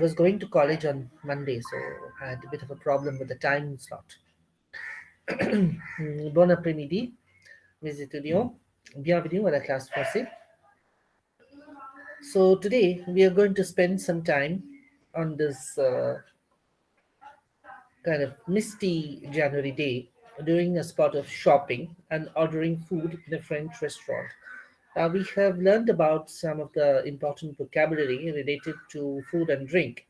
I was going to college on Monday, so I had a bit of a problem with the time slot. Bon après-midi, mes étudiants. Bienvenue à la classe français. So today we are going to spend some time on this kind of misty January day doing a spot of shopping and ordering food in a French restaurant. We have learned about some of the important vocabulary related to food and drink.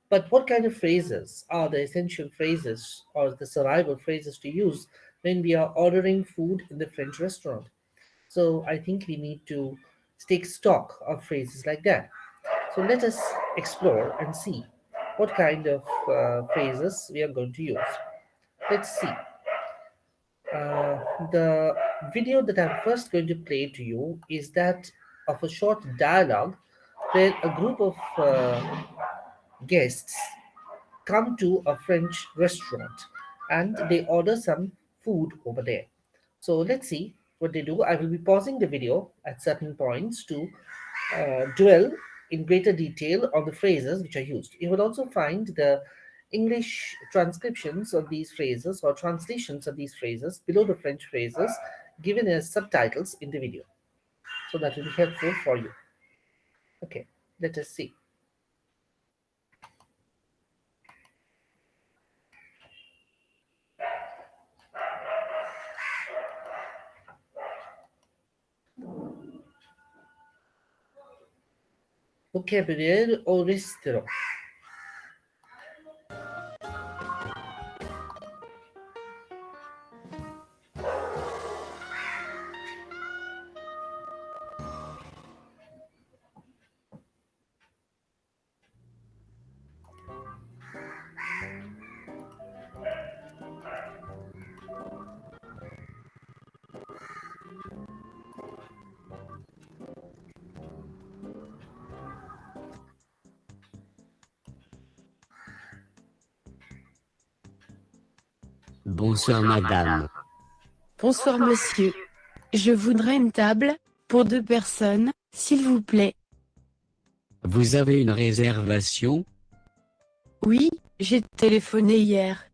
But what kind of phrases are the essential phrases or the survival phrases to use when we are ordering food in the French restaurant? So I think we need to take stock of phrases like that. So let us explore and see what kind of phrases we are going to use. Let's see. The video that I'm first going to play to you is that of a short dialogue where a group of guests come to a French restaurant and they order some food over there. So let's see what they do. I will be pausing the video at certain points to dwell in greater detail on the phrases which are used. You will also find the English transcriptions of these phrases or translations of these phrases below the French phrases given as subtitles in the video. So that will be helpful for you. Okay, let us see. Vocabulaire au restaurant. Bonsoir madame. Bonsoir monsieur. Je voudrais une table, pour 2 personnes, s'il vous plaît. Vous avez une réservation? Oui, j'ai téléphoné hier.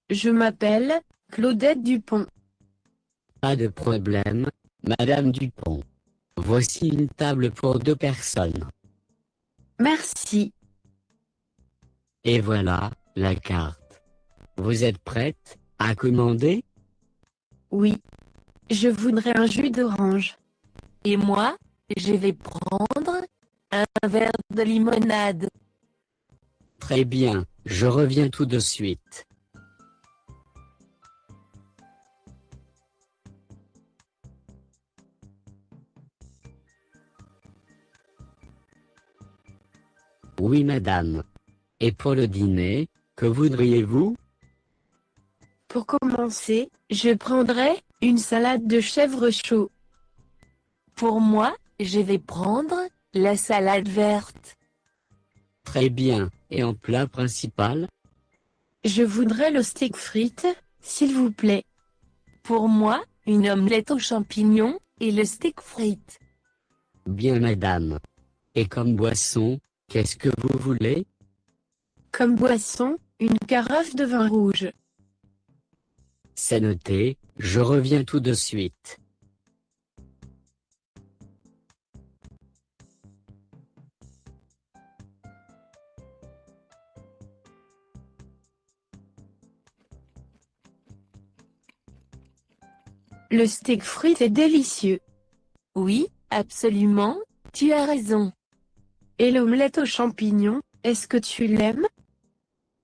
Je m'appelle Claudette Dupont. Pas de problème, madame Dupont. Voici une table pour 2 personnes. Merci. Et voilà, la carte. Vous êtes prête à commander? Oui. Je voudrais un jus d'orange. Et moi, je vais prendre un verre de limonade. Très bien, je reviens tout de suite. Oui madame. Et pour le dîner, que voudriez-vous? Pour commencer, je prendrai une salade de chèvre chaud. Pour moi, je vais prendre la salade verte. Très bien, et en plat principal? Je voudrais le steak frites, s'il vous plaît. Pour moi, une omelette aux champignons et le steak frites. Bien madame. Et comme boisson, qu'est-ce que vous voulez? Comme boisson, une carafe de vin rouge. C'est noté, je reviens tout de suite. Le steak frites est délicieux. Oui, absolument, tu as raison. Et l'omelette aux champignons, est-ce que tu l'aimes?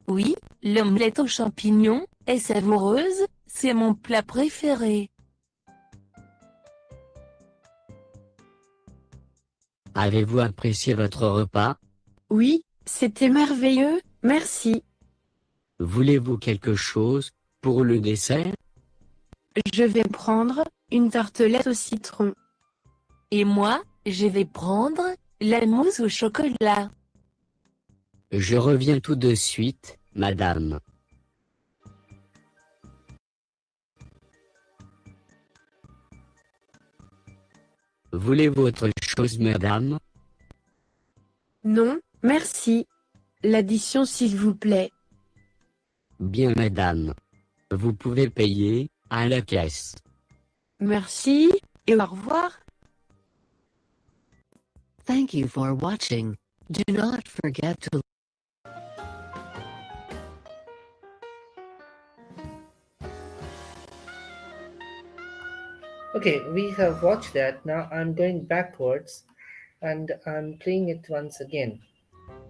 Oui, l'omelette aux champignons est savoureuse, c'est mon plat préféré. Avez-vous apprécié votre repas? Oui, c'était merveilleux, merci. Voulez-vous quelque chose pour le dessert? Je vais prendre une tartelette au citron. Et moi, je vais prendre la mousse au chocolat. Je reviens tout de suite, madame. Voulez-vous autre chose, madame? Non, merci. L'addition s'il vous plaît. Bien madame. Vous pouvez payer, à la caisse. Merci, et au revoir. Thank you for watching. Do not forget to Okay, we have watched that. Now I'm going backwards and I'm playing it once again.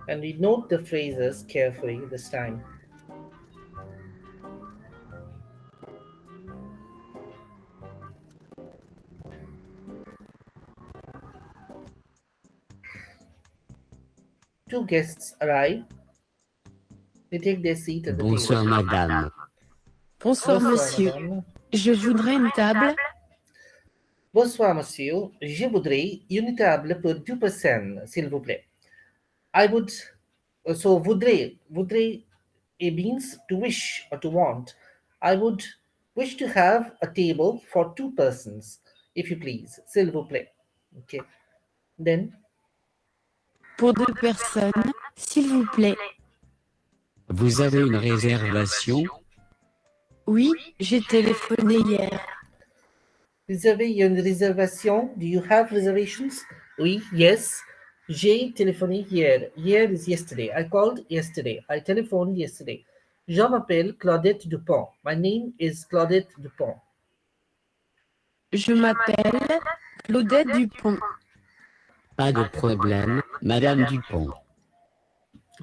And we note the phrases carefully this time. Two guests arrive. They take their seat at the Bonsoir table. madame. Bonsoir, monsieur. madame. Je voudrais une table. Bonsoir, monsieur. Je voudrais une table pour 2 personnes, s'il vous plaît. I would, so voudrais, it means to wish or to want. I would wish to have a table for 2 persons, if you please, s'il vous plaît. Okay. Then, Pour 2 personnes, s'il vous plaît. Vous avez une réservation? Oui, j'ai téléphoné hier. vous avez une réservation? Do you have reservations? Oui, yes. J'ai téléphoné hier. Hier is yesterday. I called yesterday. I telephoned yesterday. Je m'appelle Claudette Dupont. My name is Claudette Dupont. Je m'appelle Claudette Dupont. Pas de problème, madame Dupont.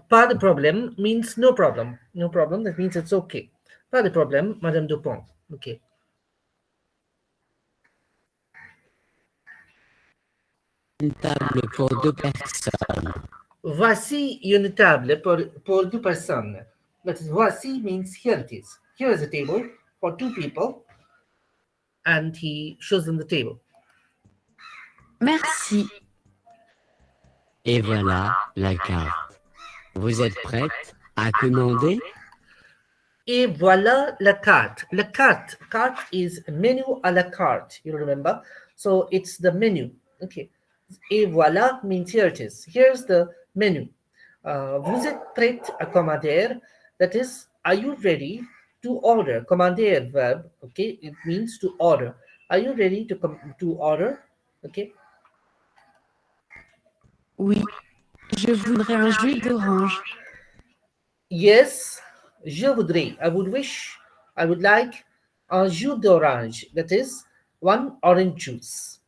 Pas de problème means no problem. No problem, that means it's okay. Pas de problème, Madame Dupont. Okay. Une table pour 2 personnes. Voici une table pour 2 personnes. That is, voici means here it is. Here is a table for 2 people. And he shows them the table. Merci. Et voilà, la carte. Vous êtes prête à commander? Et voilà la carte. La carte. Carte is menu à la carte. You remember? So it's the menu. Okay. Et voilà means here it is. Here's the menu. Vous êtes prête à commander? That is, are you ready to order? Commander verb. Okay. It means to order. Are you ready to order? Okay. Oui, je voudrais un jus d'orange. Yes, je voudrais. I would wish. I would like un jus d'orange. That is, 1 orange juice.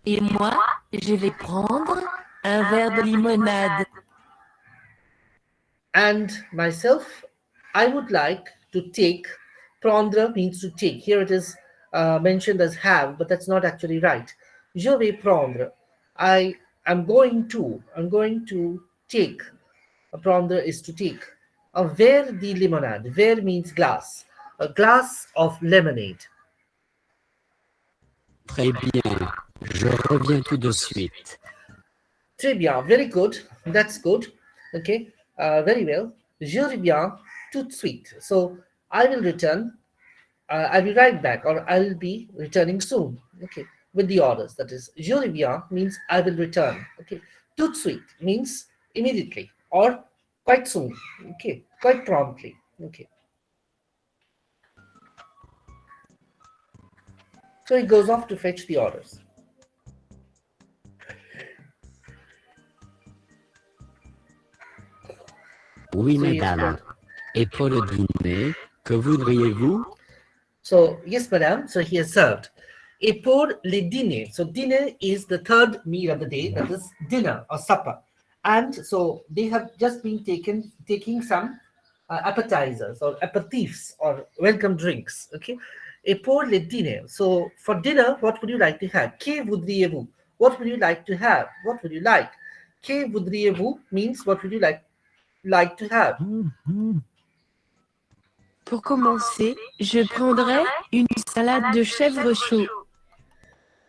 Et moi, je vais prendre un verre de limonade. And myself, I would like to take. Prendre means to take. Here it is mentioned as have, but that's not actually right. Je vais prendre. I'm going to take. Prendre is to take. A verre de limonade. Verre means glass. A glass of lemonade. Très bien, je reviens tout de suite. Très bien. Very good. That's good. Okay. Very well. Je reviens tout de suite. So I will return. I'll be right back, or I'll be returning soon. Okay. With the orders. That is, je reviens means I will return. Okay. Tout de suite means immediately or quite soon. Okay. Quite promptly. Okay. So he goes off to fetch the orders. Oui, So he is madame. gone. Et pour le dîner, que voudriez-vous? So, yes, madam. So he has served. Et pour le dîner. So dinner is the third meal of the day. That is dinner or supper. And so they have just been taking some appetizers or aperitifs or welcome drinks. Okay. Et pour le dîner. So for dinner, what would you like to have? Que voudriez-vous? What would you like to have? What would you like? Que voudriez-vous means what would you like to have? Pour commencer, je prendrais une salade de chèvre chaud.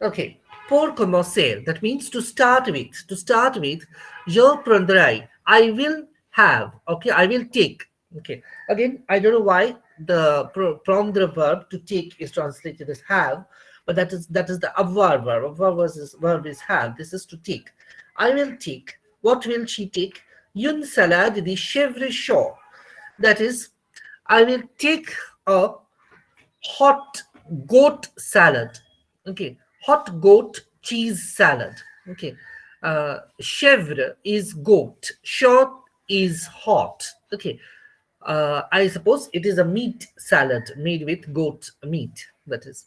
Okay. Pour commencer, that means to start with. To start with, je prendrai. I will have. Okay. I will take. Okay. Again, I don't know why the prendre verb to take is translated as have, but that is the avoir verb. Avoir verb is have. This is to take. I will take. What will she take? Une salade de chèvre chaud. That is, I will take a hot goat salad. Okay, hot goat cheese salad. Okay, chèvre is goat, chaud is hot. Okay, I suppose it is a meat salad made with goat meat. That is.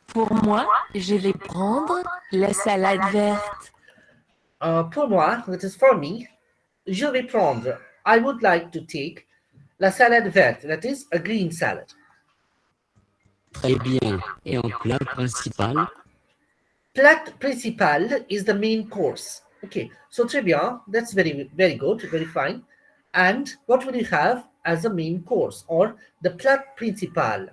Pour moi, je vais prendre la salade verte. Pour moi, that is for me, je vais prendre, I would like to take la salade verte, that is a green salad. Très bien. Et en plat principal, Plat principal is the main course. Okay, so très bien, that's very, very good, very fine. And what will you have as the main course or the plat principal?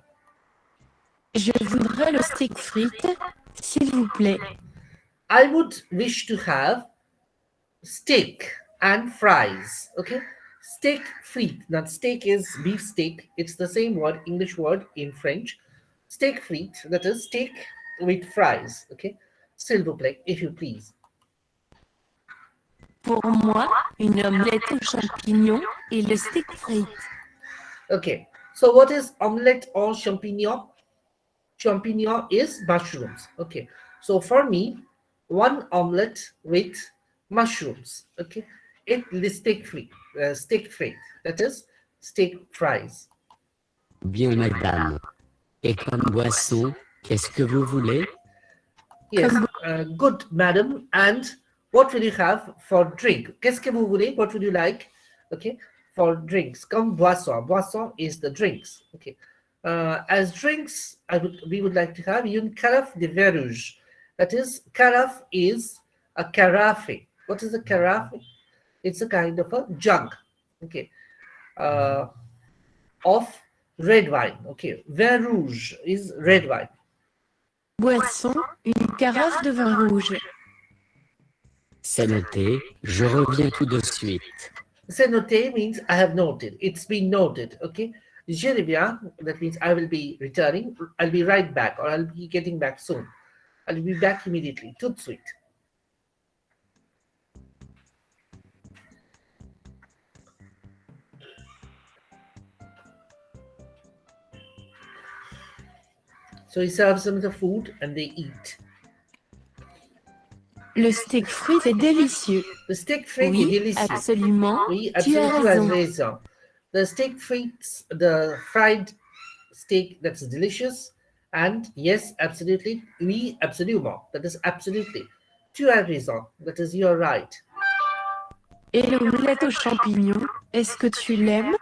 Je voudrais le steak frites, s'il vous plaît. I would wish to have steak and fries. Okay, steak frites. Now, steak is beef steak. It's the same word, English word in French. Steak frites. That is steak with fries. Okay, s'il vous plaît, if you please. Pour moi, une omelette aux champignons et le steak frites. Okay, so what is omelette or champignon? Champignon is mushrooms. Okay, so for me, one omelette with mushrooms. Okay, it the steak free. That is steak fries. bien madame. Et comme boisson, qu'est-ce que vous voulez? Yes, good, madam. And what will you have for drink? Qu'est-ce que vous voulez? What would you like? Okay, for drinks. Comme boisson. Boisson is the drinks. Okay. As drinks, we would like to have une carafe de vin rouge. That is, carafe is a carafe. What is a carafe? It's a kind of a jug. Okay. Of red wine. Okay. Vin rouge is red wine. Boisson, une carafe de vin rouge. C'est noté, je reviens tout de suite. C'est noté means I have noted. It's been noted. Okay. Je reviens, that means I will be returning. I'll be right back or I'll be getting back soon. I'll be back immediately. Tout de suite. So he serves them the food and they eat. Le steak frites est délicieux. The steak frit est Oui, délicieux. absolument. Oui, Tu as absolutely, tu as raison. raison. The steak frites, the fried steak that's delicious. And yes, absolutely. Oui, absolument. That is absolutely. Tu as raison. That is, you're right. Et l'omelette aux champignons, est-ce que tu l'aimes?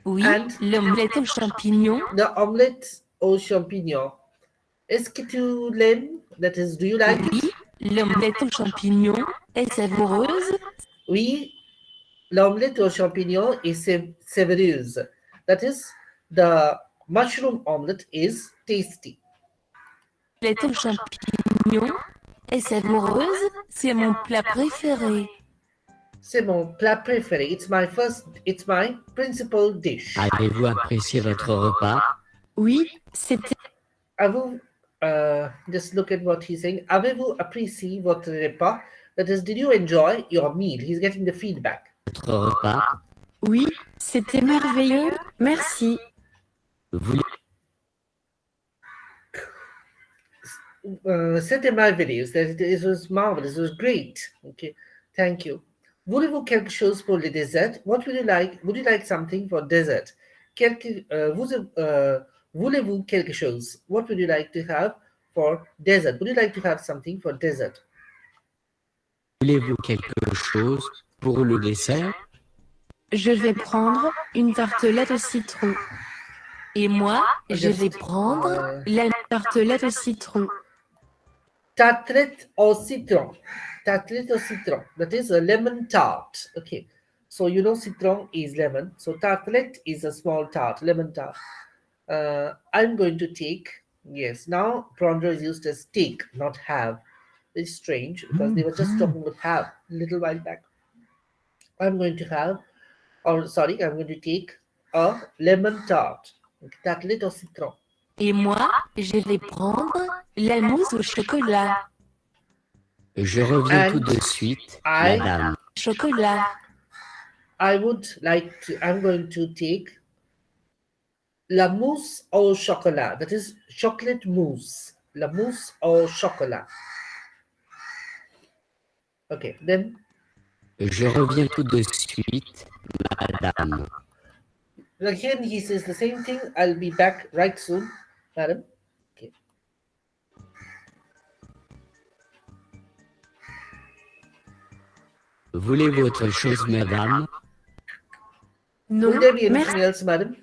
Oui, And- l'omelette aux champignons. The omelette aux champignons. Est-ce que tu l'aimes? That is, do you like it? Oui, l'omelette aux champignons est savoureuse. Oui, l'omelette aux champignons est savoureuse. That is, the mushroom omelette is tasty. L'omelette aux champignons est savoureuse. C'est mon plat préféré. C'est mon plat préféré. It's my principal dish. Avez-vous apprécié votre repas? Oui, c'était Avez-vous, just look at what he's saying. Avez-vous apprécié votre repas? That is, did you enjoy your meal? He's getting the feedback. Votre repas? oui, c'était merveilleux. Merci. Voulez- C'était merveilleux. It was marvelous. It was great. Okay, thank you. Voulez-vous quelque chose pour le dessert? What would you like? Would you like something for dessert? Voulez-vous quelque chose? What would you like to have for dessert? Would you like to have something for dessert? Voulez-vous quelque chose pour le dessert? Je vais prendre une tartelette au citron. Et moi, je Just, vais prendre la Tartelette au citron. Tartelette au citron. Tartelette au citron. That is a lemon tart. Okay. So you know citron is lemon. So tartelette is a small tart, lemon tart. I'm going to take, yes, now prendre is used as take, not have. It's strange because they were just talking about have a little while back. I'm going to have, or sorry, I'm going to take a lemon tart. Tartelette au citron. Et moi, je vais prendre la mousse au chocolat. Je reviens tout And de suite, I madame. Chocolat. I'm going to take la mousse au chocolat. That is chocolate mousse. La mousse au chocolat. Okay, then Je reviens tout de suite, madame. again he says the same thing. I'll be back right soon, madam. Okay. Voulez-vous autre chose, madame? Non, Will there be merci. anything else, madam?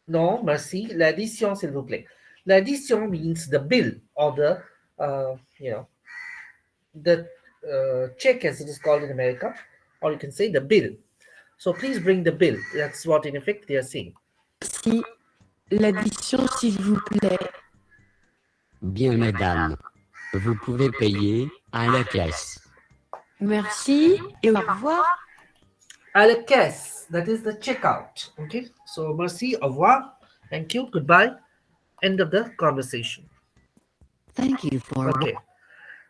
Non, merci. L'addition, s'il vous plaît. L'addition means the bill or the check as it is called in America, or you can say the bill. So please bring the bill. That's what in effect they are saying. Si l'addition, s'il vous plaît. Bien, madame. Vous pouvez payer à la caisse. Merci et au revoir. À la caisse, that is the checkout. Okay. So merci, au revoir, thank you, goodbye. End of the conversation. Thank you for Okay.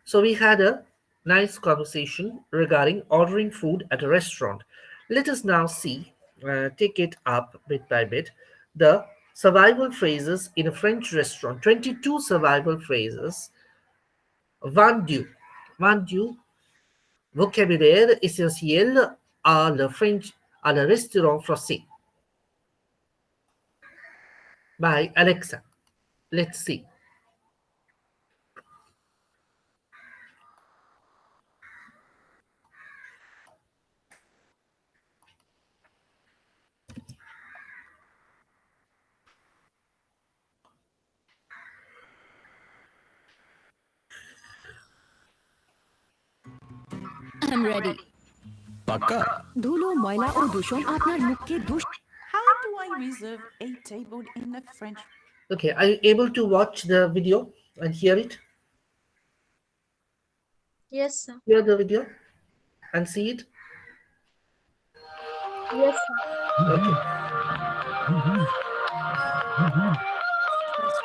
So we had a nice conversation regarding ordering food at a restaurant. Let us now take it up bit by bit, the survival phrases in a French restaurant. 22 survival phrases. Vendu. Vendu, vocabulaire essentiel à le restaurant français. By Alexa. Let's see. I'm ready. পাক্কা ধুলো ময়লা ও দূষণ আপনার মুখকে How do I reserve a table in a French? Okay, are you able to watch the video and hear it? Yes, sir. Hear the video and see it? Yes, sir. Okay.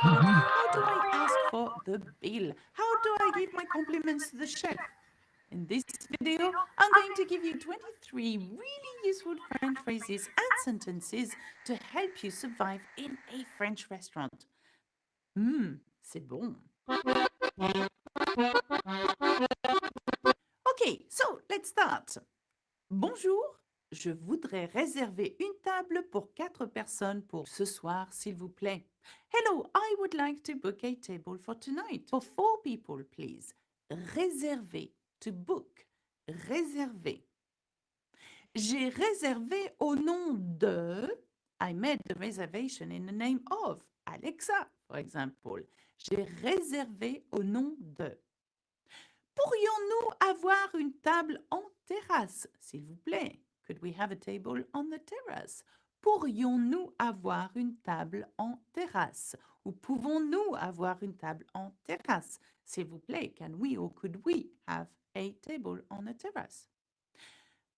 How do I ask for the bill? How do I give my compliments to the chef? In this video, I'm going to give you 23 really useful French phrases and sentences to help you survive in a French restaurant. C'est bon. Okay, so let's start. Bonjour, je voudrais réserver une table pour 4 personnes pour ce soir, s'il vous plaît. Hello, I would like to book a table for tonight. For 4 people, please. Réserver. To book. Réserver. J'ai réservé au nom de. I made the reservation in the name of. Alexa, for example. J'ai réservé au nom de. Pourrions-nous avoir une table en terrasse, s'il vous plaît? Could we have a table on the terrace? Pourrions-nous avoir une table en terrasse? Ou pouvons-nous avoir une table en terrasse? S'il vous plaît, can we or could we have a table on the terrace?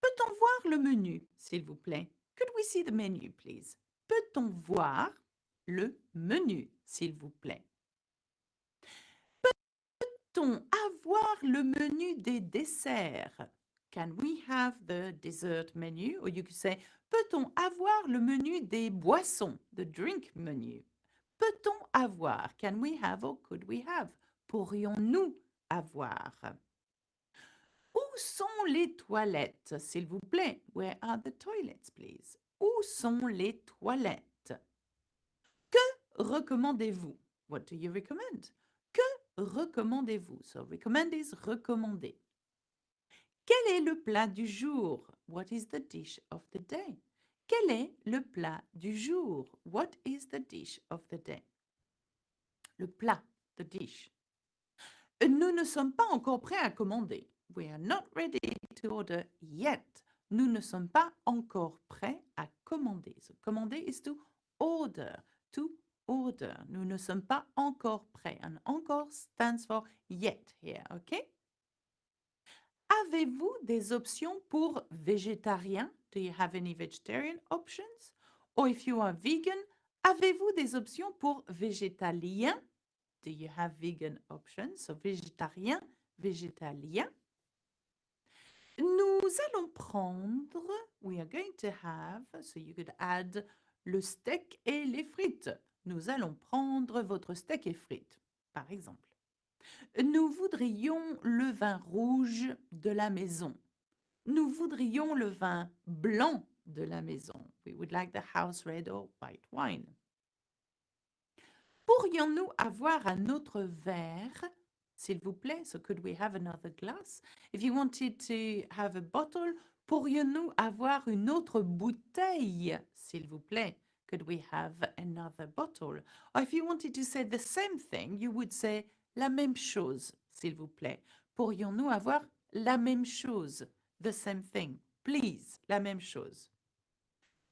Peut-on voir le menu, s'il vous plaît? Could we see the menu, please? Peut-on voir le menu, s'il vous plaît? Peut-on avoir le menu des desserts? Can we have the dessert menu? Or you could say, peut-on avoir le menu des boissons? The drink menu. Peut-on avoir? Can we have or could we have? Pourrions-nous avoir? Où sont les toilettes, s'il vous plaît? Where are the toilets, please? Où sont les toilettes? Que recommandez-vous? What do you recommend? Que recommandez-vous? So recommend is recommander. Quel est le plat du jour? What is the dish of the day? Quel est le plat du jour? What is the dish of the day? Le plat, the dish. Nous ne sommes pas encore prêts à commander. We are not ready to order yet. Nous ne sommes pas encore prêts à commander. So commander is to order. To order. Nous ne sommes pas encore prêts. And encore stands for yet here, okay? Avez-vous des options pour végétarien? Do you have any vegetarian options? Or if you are vegan, avez-vous des options pour végétalien? Do you have vegan options? So végétarien, végétalien. Nous allons prendre, we are going to have, so you could add le steak et les frites. Nous allons prendre votre steak et frites, par exemple. Nous voudrions le vin rouge de la maison. Nous voudrions le vin blanc de la maison. We would like the house red or white wine. Pourrions-nous avoir un autre verre, s'il vous plaît? So could we have another glass? If you wanted to have a bottle, pourrions-nous avoir une autre bouteille, s'il vous plaît? Could we have another bottle? Or if you wanted to say the same thing, you would say la même chose, s'il vous plaît. Pourrions-nous avoir la même chose? The same thing. Please, la même chose.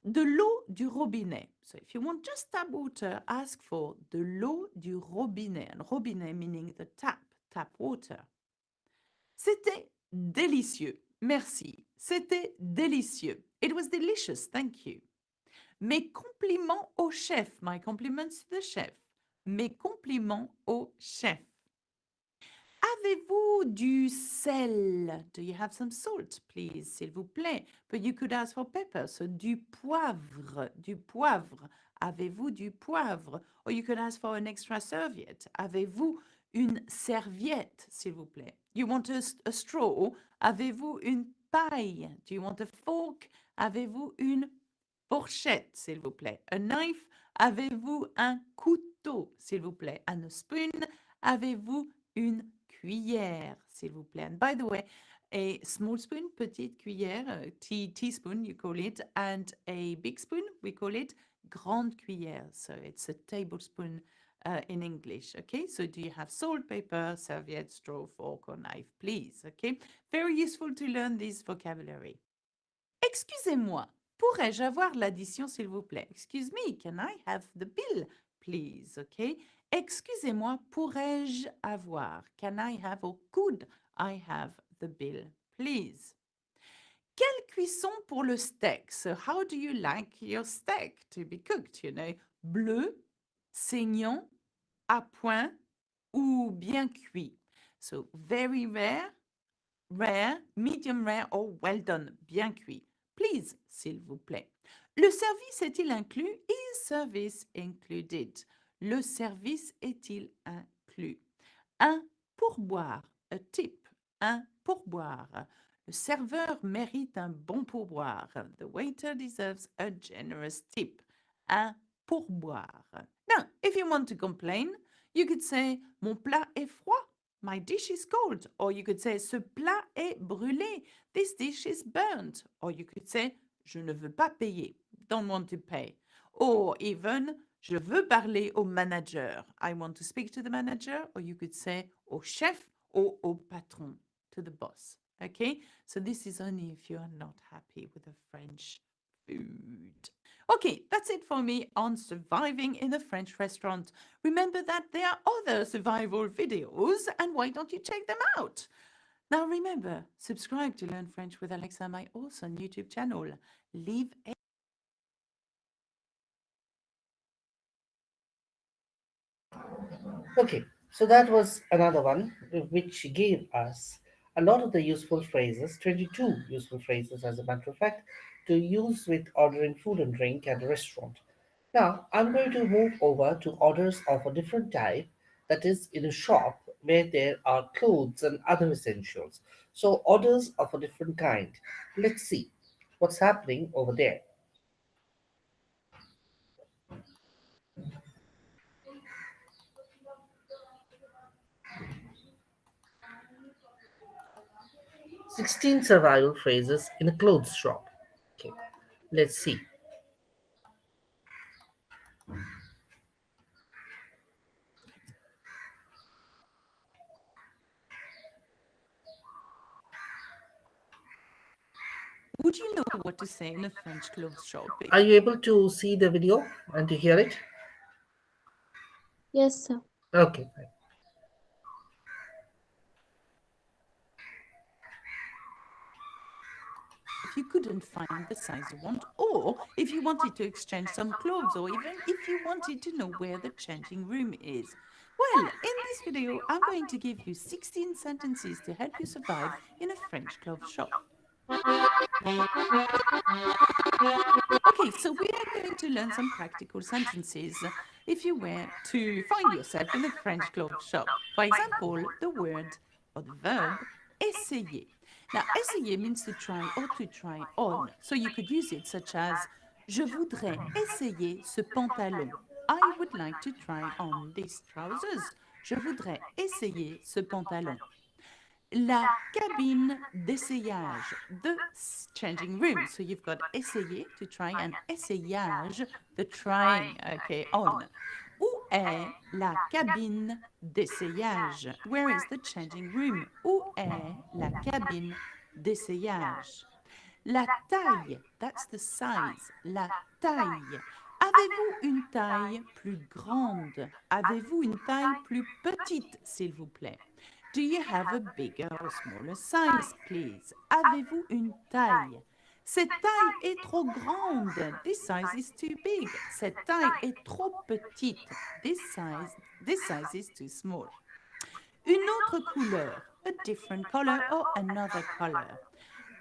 De l'eau du robinet. So if you want just tap water, ask for de l'eau du robinet. And robinet meaning the tap water. C'était délicieux. Merci. C'était délicieux. It was delicious. Thank you. Mes compliments au chef. My compliments to the chef. Mes compliments au chef. Avez-vous du sel? Do you have some salt, please, s'il vous plaît? But you could ask for pepper, so du poivre, du poivre. Avez-vous du poivre? Or you could ask for an extra serviette. Avez-vous une serviette, s'il vous plaît? You want a straw? Avez-vous une paille? Do you want a fork? Avez-vous une fourchette, s'il vous plaît? A knife? Avez-vous un couteau, s'il vous plaît? And a spoon? Avez-vous une cuillère, s'il vous plaît? And by the way, a small spoon, petite cuillère, teaspoon, you call it, and a big spoon, we call it grande cuillère. So it's a tablespoon in English, okay? So do you have salt, pepper, serviette, straw, fork, or knife, please, okay? Very useful to learn this vocabulary. Excusez-moi, pourrais-je avoir l'addition, s'il vous plaît? Excuse me, can I have the bill, please, okay? Excusez-moi, pourrais-je avoir? Can I have or could I have the bill, please? Quelle cuisson pour le steak? So how do you like your steak to be cooked? You know, bleu, saignant, à point ou bien cuit? So very rare, medium rare or well done, bien cuit. Please, s'il vous plaît. Le service est-il inclus? Is service included? Le service est-il inclus? Un pourboire, a tip, un pourboire. Le serveur mérite un bon pourboire. The waiter deserves a generous tip. Un pourboire. Now, if you want to complain, you could say, mon plat est froid. My dish is cold. Or you could say, ce plat est brûlé. This dish is burnt. Or you could say, je ne veux pas payer. Don't want to pay. Or even, je veux parler au manager. I want to speak to the manager. Or you could say au chef or au patron, to the boss. Okay? So this is only if you are not happy with the French food. Okay, that's it for me on surviving in a French restaurant. Remember that there are other survival videos, and why don't you check them out? Now remember, subscribe to Learn French with Alexa, my awesome YouTube channel. Leave a Okay, so that was another one which gave us a lot of the useful phrases, 22 useful phrases as a matter of fact, to use with ordering food and drink at a restaurant. Now, I'm going to move over to orders of a different type, that is, in a shop where there are clothes and other essentials. So, orders of a different kind. Let's see what's happening over there. "16 survival phrases in a clothes shop." Okay, let's see. Would you know what to say in a French clothes shop? Are you able to see the video and to hear it? Yes, sir. Okay, fine. If you couldn't find the size you want, or if you wanted to exchange some clothes, or even if you wanted to know where the changing room is. Well, in this video, I'm going to give you 16 sentences to help you survive in a French clothes shop. Okay, so we are going to learn some practical sentences if you were to find yourself in a French clothes shop. For example, the word or the verb essayer. Now, essayer means to try or to try on. So you could use it such as je voudrais essayer ce pantalon. I would like to try on these trousers. Je voudrais essayer ce pantalon. La cabine d'essayage, the changing room. So you've got essayer to try and essayage, the trying, okay, on. Où est la cabine d'essayage? Where is the changing room? Où est la cabine d'essayage? La taille, that's the size, la taille. Avez-vous une taille plus grande? Avez-vous une taille plus petite, s'il vous plaît? Do you have a bigger or smaller size, please? Avez-vous une taille? Cette taille est trop grande. This size is too big. Cette taille est trop petite. This size is too small. Une autre couleur. A different color or another color.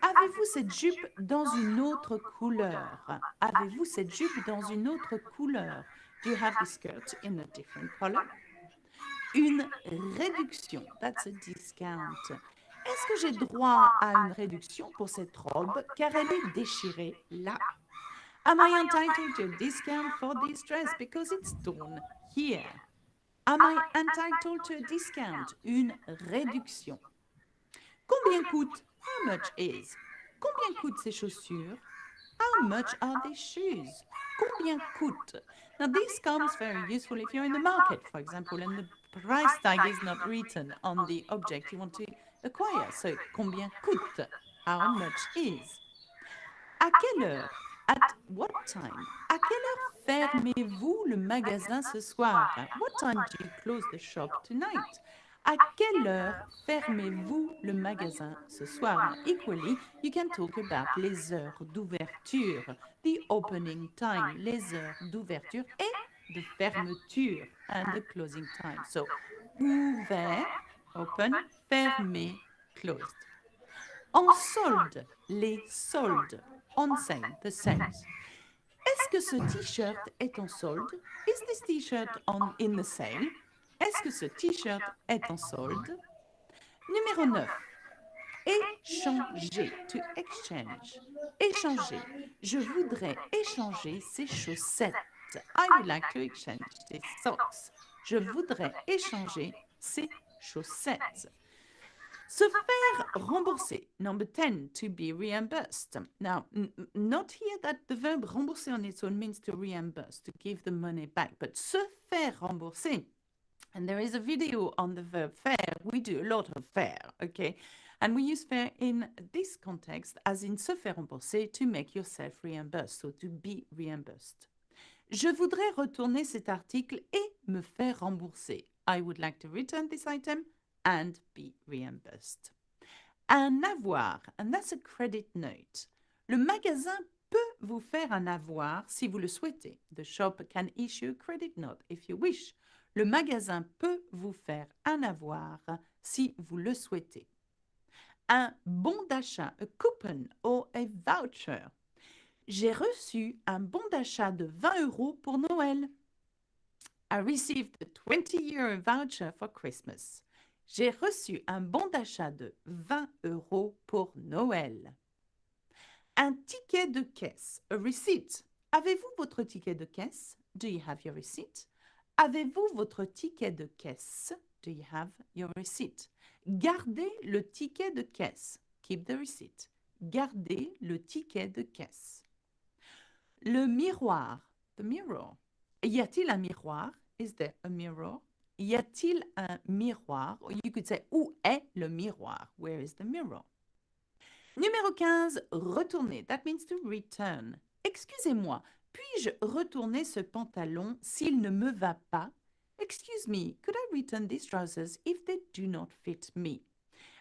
Avez-vous cette jupe dans une autre couleur? Avez-vous cette jupe dans une autre couleur? Do you have the skirt in a different color? Une réduction, that's a discount. Est-ce que j'ai droit à une réduction pour cette robe car elle est déchirée là? Am I entitled to a discount for this dress because it's torn here? Am I entitled to a discount? Une réduction. Combien coûte? How much is? Combien coûtent ces chaussures? How much are these shoes? Combien coûte? Now this comes very useful if you're in the market, for example, and the price tag is not written on the object you want to acquire. So, combien coûte? How much is? À quelle heure? At what time? À quelle heure fermez-vous le magasin ce soir? What time do you close the shop tonight? À quelle heure fermez-vous le magasin ce soir? Equally, you can talk about les heures d'ouverture, the opening time, les heures d'ouverture et de fermeture, and the closing time. So, ouvert, open, fermé, closed. En solde, les soldes, on sale, the sales. Est-ce que ce t-shirt est en solde? Is this t-shirt in the sale? Est-ce que ce t-shirt est en solde? Numéro 9. Échanger, to exchange. Échanger. Je voudrais échanger ces chaussettes. I would like to exchange these socks. Je voudrais échanger ces chaussettes. Se faire rembourser. Number 10, to be reimbursed. Now, not here that the verb rembourser on its own means to reimburse, to give the money back, but se faire rembourser. And there is a video on the verb faire. We do a lot of faire, okay? And we use faire in this context as in se faire rembourser to make yourself reimbursed, so to be reimbursed. Je voudrais retourner cet article et me faire rembourser. I would like to return this item and be reimbursed. Un avoir, and that's a credit note. Le magasin peut vous faire un avoir si vous le souhaitez. The shop can issue a credit note if you wish. Le magasin peut vous faire un avoir si vous le souhaitez. Un bon d'achat, a coupon or a voucher. J'ai reçu un bon d'achat de 20 € pour Noël. I received a 20-euro voucher for Christmas. J'ai reçu un bon d'achat de 20 € pour Noël. Un ticket de caisse, a receipt. Avez-vous votre ticket de caisse? Do you have your receipt? Avez-vous votre ticket de caisse? Do you have your receipt? Gardez le ticket de caisse. Keep the receipt. Gardez le ticket de caisse. Le miroir, the mirror. Y a-t-il un miroir? Is there a mirror? Y a-t-il un miroir? Or you could say, où est le miroir? Where is the mirror? Numéro 15, retourner. That means to return. Excusez-moi, puis-je retourner ce pantalon s'il ne me va pas? Excuse me, could I return these trousers if they do not fit me?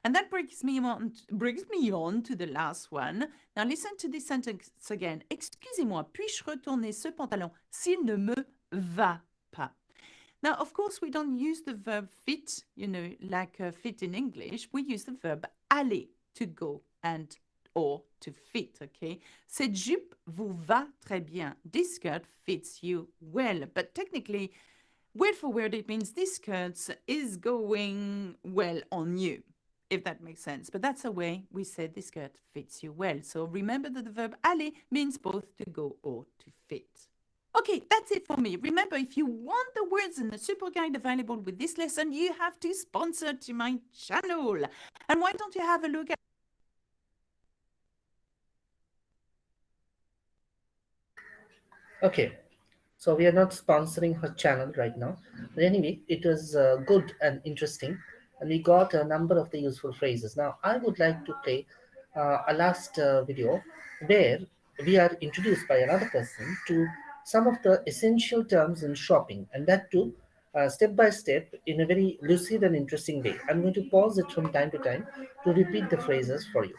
And that brings me on to the last one. Now listen to this sentence again. Excusez-moi, puis-je retourner ce pantalon s'il ne me va pas? Now, of course, we don't use the verb fit, like fit in English. We use the verb aller, to go and or to fit, okay? Cette jupe vous va très bien. This skirt fits you well. But technically, word for word, it means this skirt is going well on you, if that makes sense. But that's the way we say this skirt fits you well. So remember that the verb aller means both to go or to fit. Okay, that's it for me. Remember, if you want the words in the super guide available with this lesson, you have to sponsor to my channel. And why don't you have a look at Okay, so we are not sponsoring her channel right now. But anyway, it was good and interesting. And we got a number of the useful phrases. Now, I would like to play a last video where we are introduced by another person to some of the essential terms in shopping, and that too step by step in a very lucid and interesting way. I'm going to pause it from time to time to repeat the phrases for you.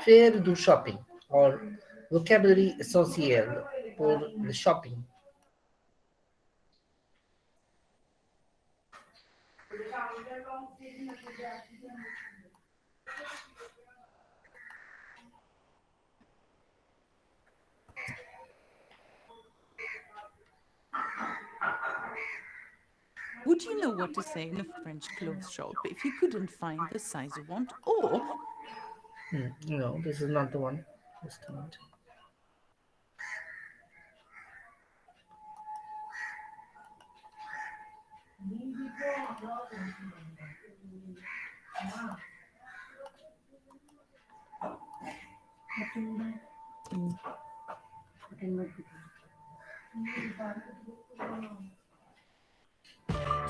Faire du shopping or vocabulary essentiel pour le shopping. would you know what to say in a French clothes shop if you couldn't find the size you want? Or No, this is not the one. Just a minute.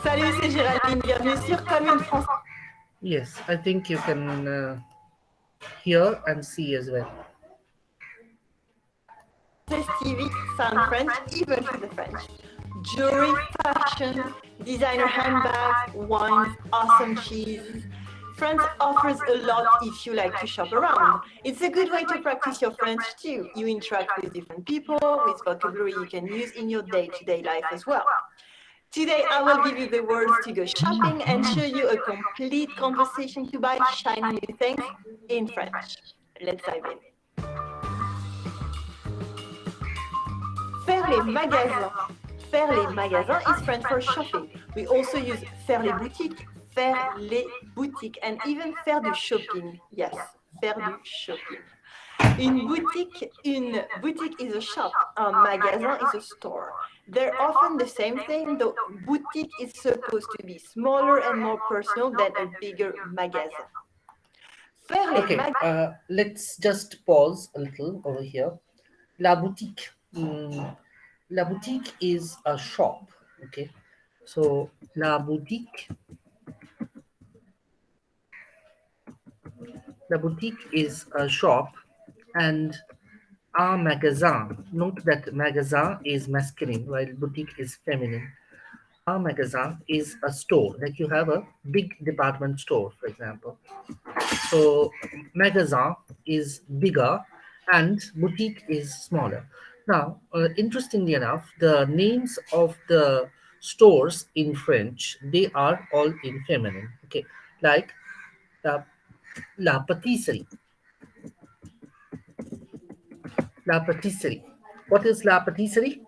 Salut, c'est Géraldine, bienvenue sur Commune France. Yes, I think you can hear and see as well. TV sound French, even for the French. Jewelry, fashion, designer handbags, wines, awesome cheese. France offers a lot if you like to shop around. It's a good way to practice your French too. You interact with different people, with vocabulary you can use in your day-to-day life as well. Today, I will give you the words to go shopping and show you a complete conversation to buy shiny new things in French. Let's dive in. Faire les magasins. Faire les magasins is French for shopping. We also use faire les boutiques, and even faire du shopping. Yes, faire du shopping. Une boutique is a shop. Un magasin is a store. They're often the same thing, though boutique is supposed to be smaller and more personal than a bigger magasin. Faire les Okay, let's just pause a little over here. La boutique. La boutique is a shop. Okay, so la boutique. La boutique is a shop, and un magasin. Note that magasin is masculine while boutique is feminine. Un magasin is a store, like you have a big department store, for example. So magasin is bigger and boutique is smaller. Now, interestingly enough, the names of the stores in French, they are all in feminine. Okay, like la pâtisserie. La pâtisserie. What is la pâtisserie?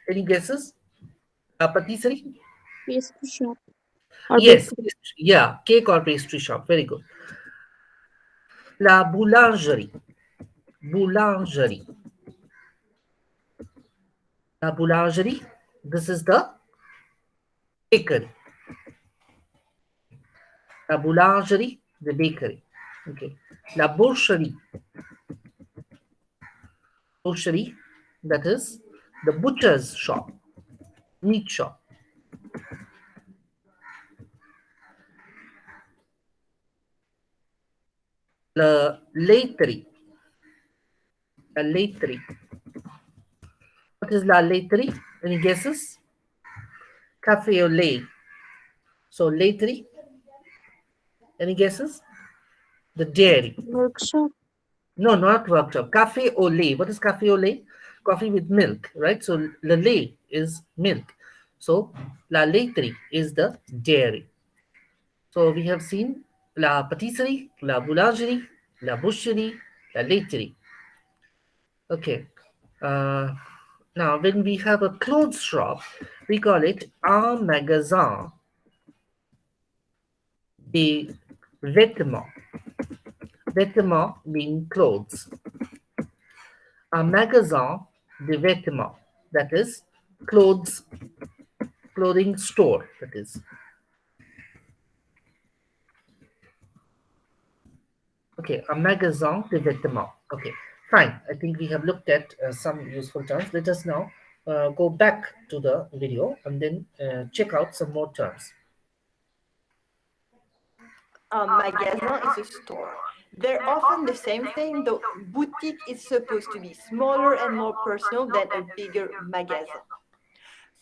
Any guesses? La pâtisserie? Pastry shop. Yes, yeah, cake or pastry shop. Very good. La boulangerie. Boulangerie. La boulangerie. This is the bakery. La boulangerie, the bakery. Okay. La boucherie. Boucherie, that is the butcher's shop, meat shop. La laiterie. La laiterie. What is la laiterie? Any guesses? Cafe au lait. So laiterie. Any guesses? The dairy. Workshop. No, not workshop. Cafe au lait. What is cafe au lait? Coffee with milk, right? So le lait is milk. So la laiterie is the dairy. So we have seen la pâtisserie, la boulangerie, la boucherie, la laiterie. Okay. Uh, Now, when we have a clothes shop, we call it un magasin de vêtements. Vêtements mean clothes. Un magasin de vêtements, that is clothing store, that is. Okay, un magasin de vêtements. Okay, fine. I think we have looked at some useful terms. Let us now go back to the video and then check out some more terms. A magasin is a store. They're often the same thing, though boutique is supposed to be smaller and more personal than a bigger magasin.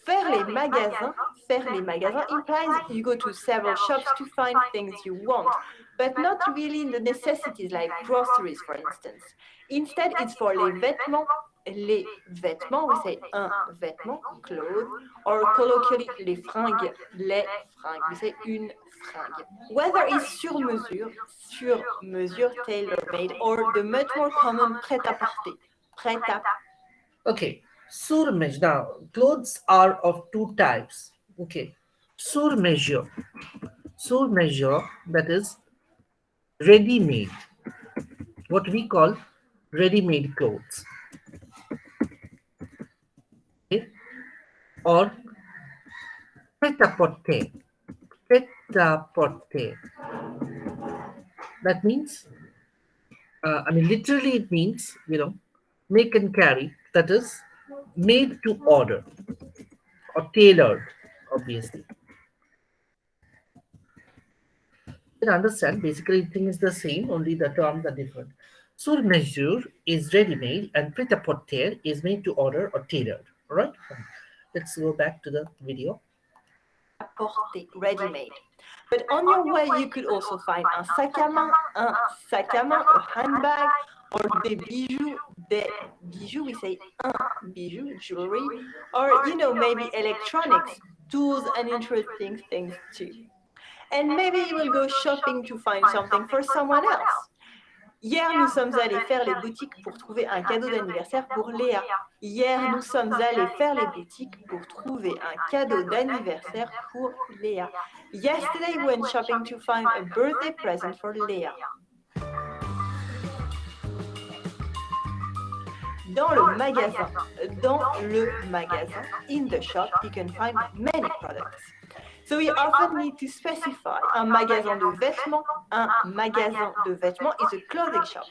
Faire les magasins implies you go to several shops to find things you want, but not really the necessities like groceries, for instance. Instead, it's for les vêtements, we say un vêtement, clothes, or colloquially les fringues, we say une fringue. Whether it's sur mesure, tailor-made, or the much more common prêt-à-porter, Okay, sur mesure. Now, clothes are of two types. Okay, sur mesure, that is ready-made. What we call ready-made clothes. Okay, or prêt-à-porter. That means, literally it means, make and carry, that is made to order or tailored, obviously. You can understand, basically the thing is the same, only the terms are different. Sur mesure is ready-made and prêt-à-porter is made to order or tailored. All right, let's go back to the video. Porter, ready-made. But on your way, you could also find un sac à main, a handbag, or des bijoux, we say un bijou, jewelry, or, maybe electronics, tools, and interesting things too. And maybe you will go shopping to find something for someone else. Hier, nous sommes allés faire les boutiques pour trouver un cadeau d'anniversaire pour Léa. Yesterday, we went shopping to find a birthday present for Léa. Dans le magasin, in the shop, you can find many products. So we often need to specify. Un magasin de vêtements is a clothing shop.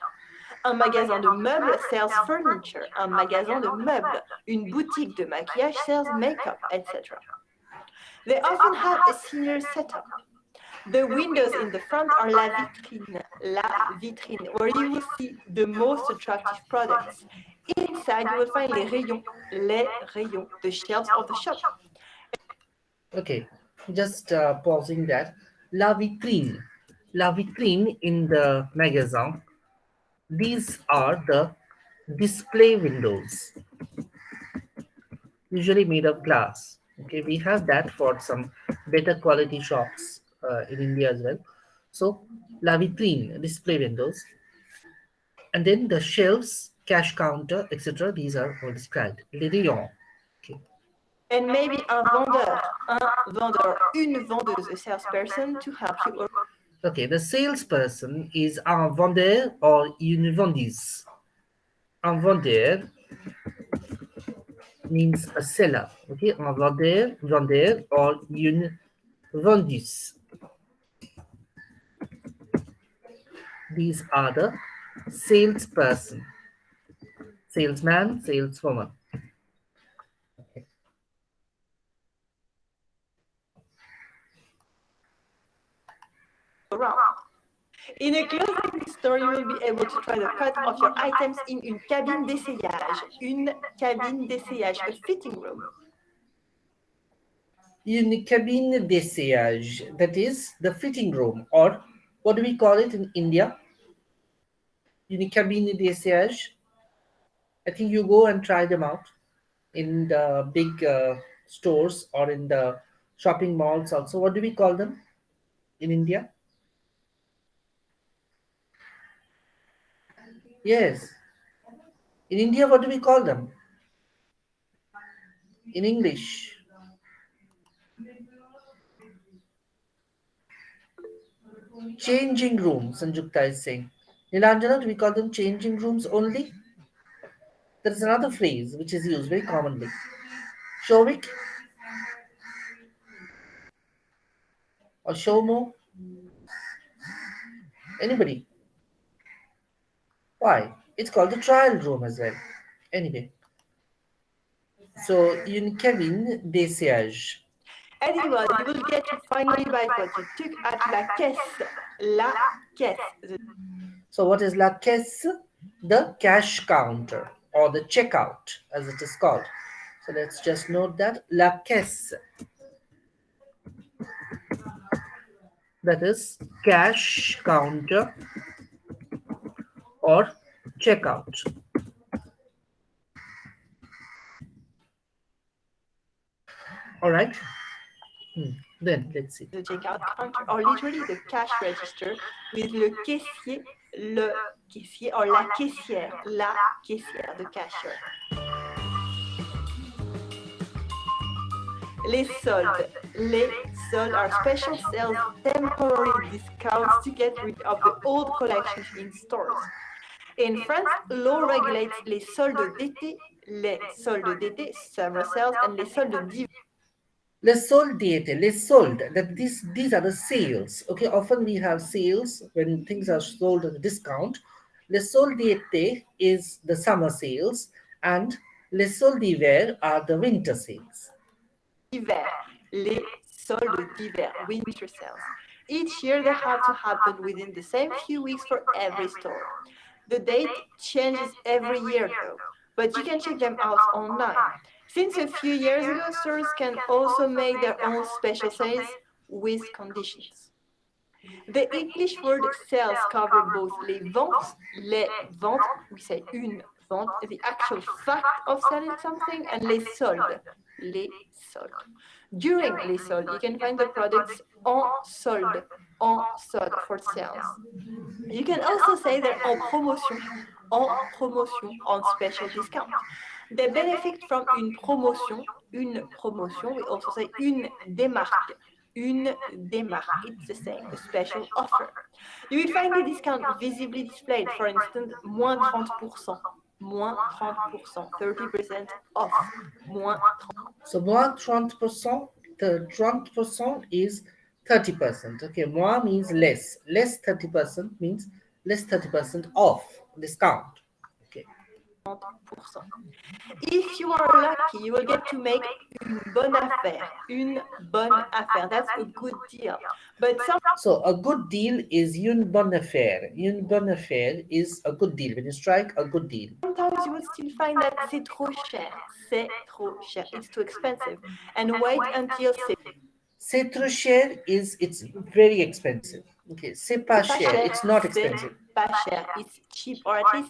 Un magasin de meubles sells furniture. Un magasin de meubles, une boutique de maquillage sells makeup, etc. They often have a similar setup. The windows in the front are la vitrine, where you will see the most attractive products. Inside, you will find les rayons, the shelves of the shop. Okay, just pausing that. La vitrine in the magasin. These are the display windows, usually made of glass. Okay, we have that for some better quality shops in India as well. So, la vitrine, display windows. And then the shelves, cash counter, etc. These are all described. Les rayons. Okay. And maybe un vendeur, une vendeuse, a salesperson to help you. Okay, the salesperson is un vendeur or une vendeuse. Un vendeur means a seller. Okay, un vendeur or une vendeuse. These are the salesperson, salesman, saleswoman. Around. In a clothing store, you will be able to try the cut of your items in une cabine d'essayage. Une cabine d'essayage, a fitting room. Une cabine d'essayage, that is the fitting room, or what do we call it in India? Une cabine d'essayage. I think you go and try them out in the big stores or in the shopping malls also. What do we call them? in India? Yes. In India, what do we call them? In English. Changing rooms, Sanjukta is saying. Nilanjana, do we call them changing rooms only? There is another phrase which is used very commonly. Shovik or Shomo? Anybody? Why? It's called the trial room as well. Anyway. So, une cabine d'essayage. Anyone, you will get to finally buy what you took at la caisse. La caisse. So, what is la caisse? The cash counter or the checkout as it is called. So, let's just note that la caisse. That is cash counter or checkout. All right. Then let's see. The checkout counter, or literally the cash register, with le caissier or la caissière, the cashier. Les soldes are special sales, temporary discounts to get rid of the old collections in stores. In France, law regulates les soldes d'été, summer sales, and les soldes d'hiver. Les soldes d'été, les soldes, that these are the sales. Okay, often we have sales when things are sold at a discount. Les soldes d'été is the summer sales, and les soldes d'hiver are the winter sales. Hiver, les soldes d'hiver, winter sales. Each year they have to happen within the same few weeks for every store. The date changes every year though, but you can check them out online. Since a few years ago, stores can also make their own special sales with conditions. The English word sales cover both les ventes, we say une vente, the actual fact of selling something, and les soldes. During les soldes, you can find the products en solde for sales. You can also say they're en promotion, on special discount. They benefit from une promotion, we also say une démarque, it's the same, a special offer. You will find the discount visibly displayed, for instance, moins 30%, 30% off, moins 30%. So moins 30%, the 30% is 30%. Okay, moins means less. Less 30% means less 30% off, discount. Okay. 30%. If you are lucky, you will get to make une bonne affaire. That's a good deal. But so a good deal is une bonne affaire. Une bonne affaire is a good deal. When you strike a good deal. Sometimes you will still find that c'est trop cher. It's too expensive. And wait until c'est trop cher it's very expensive. Okay, c'est pas cher, it's not expensive. C'est pas cher, it's cheap, or at least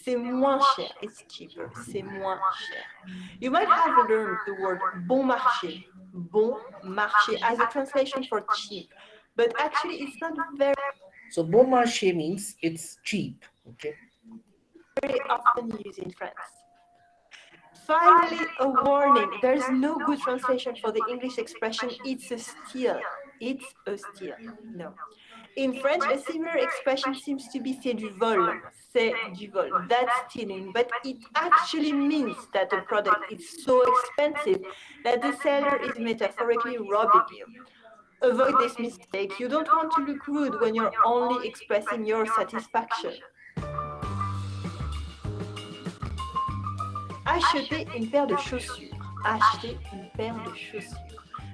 c'est moins cher, it's cheaper, c'est moins cher. You might have learned the word bon marché as a translation for cheap, but actually it's not very. So bon marché means it's cheap, okay? Very often used in France. Finally, a warning. There's no good translation for the English expression, it's a steal. It's a steal. No. In French, a similar expression seems to be c'est du vol. C'est du vol. That's stealing. But it actually means that the product is so expensive that the seller is metaphorically robbing you. Avoid this mistake. You don't want to look rude when you're only expressing your satisfaction. Acheter une paire de chaussures. Acheter une paire de chaussures.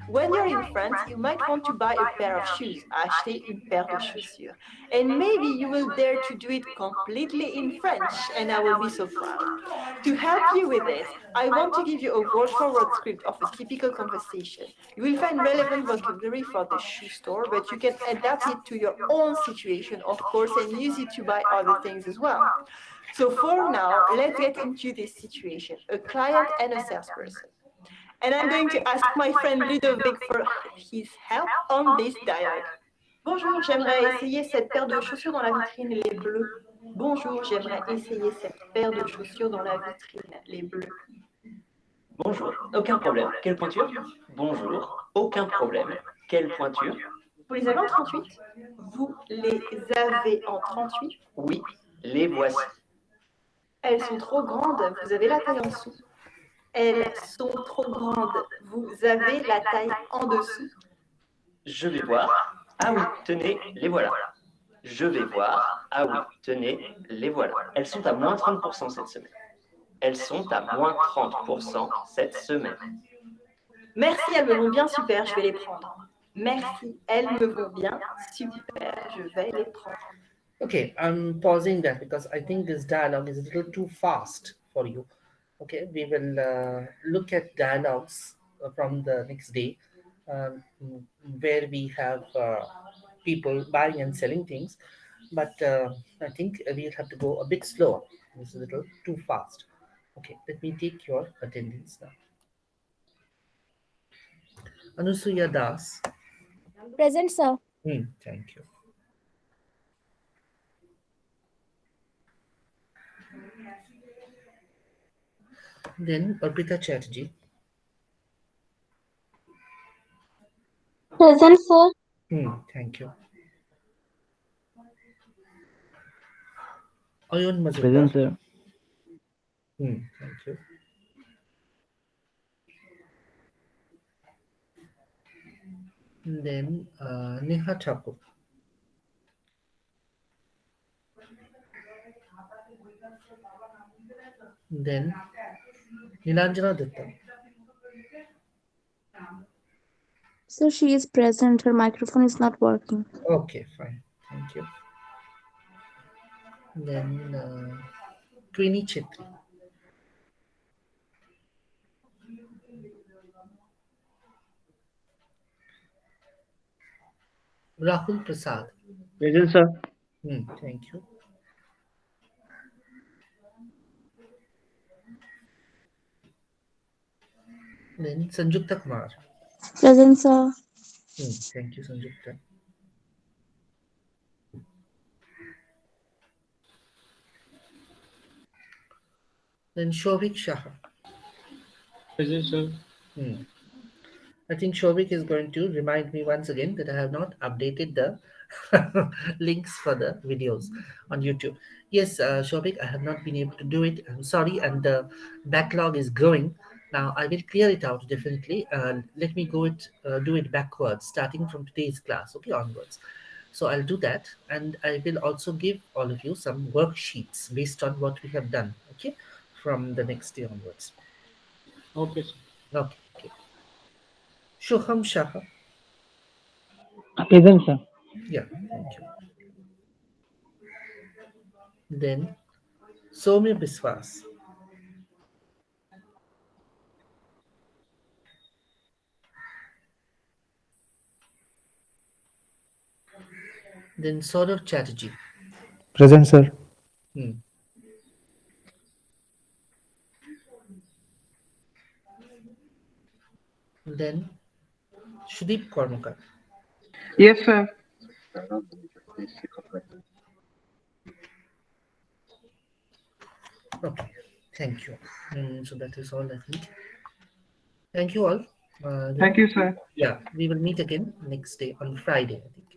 When you're in France, you might want to buy a pair of shoes. Acheter une paire de chaussures. And maybe you will dare to do it completely in French, and I will be so proud. To help you with this, I want to give you a word-for-word script of a typical conversation. You will find relevant vocabulary for the shoe store, but you can adapt it to your own situation, of course, and use it to buy other things as well. So for now, let's get into this situation, a client and a salesperson. And I'm going to ask my friend Ludovic for his help on this dialogue. Bonjour, j'aimerais essayer cette paire de chaussures dans la vitrine, les bleus. Bonjour, j'aimerais essayer cette paire de chaussures dans la vitrine, les bleus. Bonjour, aucun problème. Quelle pointure? Bonjour, aucun problème. Quelle pointure? Vous les avez en 38? Vous les avez en 38? Oui, les voici. Elles sont trop grandes, vous avez la taille en dessous. Elles sont trop grandes, vous avez la taille en dessous. Je vais voir. Ah oui, tenez, les voilà. Je vais voir. Ah oui, tenez, les voilà. Elles sont à moins 30% cette semaine. Elles sont à moins 30% cette semaine. Merci, elles me vont bien, super, je vais les prendre. Merci, elles me vont bien, super, je vais les prendre. Okay, I'm pausing that because I think this dialogue is a little too fast for you. Okay, we will look at dialogues from the next day where we have people buying and selling things, but I think we'll have to go a bit slower. It's a little too fast. Okay, let me take your attendance now. Anusuya Das. Present, sir. Thank you. Then Arpita Chatterjee. Present, sir. Thank you. Ayun Mazumdar. Present, sir. Thank you. Then Neha Thakur. Then Nilanjana Dutta. Sir, she is present. Her microphone is not working. Okay, fine. Thank you. Then Queenie Chetri. Rahul Prasad. Present, sir. Thank you. Then Sanjukta Kumar. Present, sir. Thank you, Sanjukta. Then Shovik Shah. Present, sir. I think Shovik is going to remind me once again that I have not updated the links for the videos on YouTube. Yes, Shovik, I have not been able to do it. I'm sorry, and the backlog is growing. Now I will clear it out definitely. Let me do it backwards, starting from today's class, okay, onwards. So I'll do that, and I will also give all of you some worksheets based on what we have done, okay, from the next day onwards. Okay, sir. Okay. Shuham Shah. Present, sir. Yeah, thank you. Then Soumya Biswas. Then Saurav Chatterjee. Present, sir. Then Shudip Kormakar. Yes, sir. Okay, thank you. So that is all, I think. Thank you all. Thank you, sir. Yeah, we will meet again next day on Friday, I think.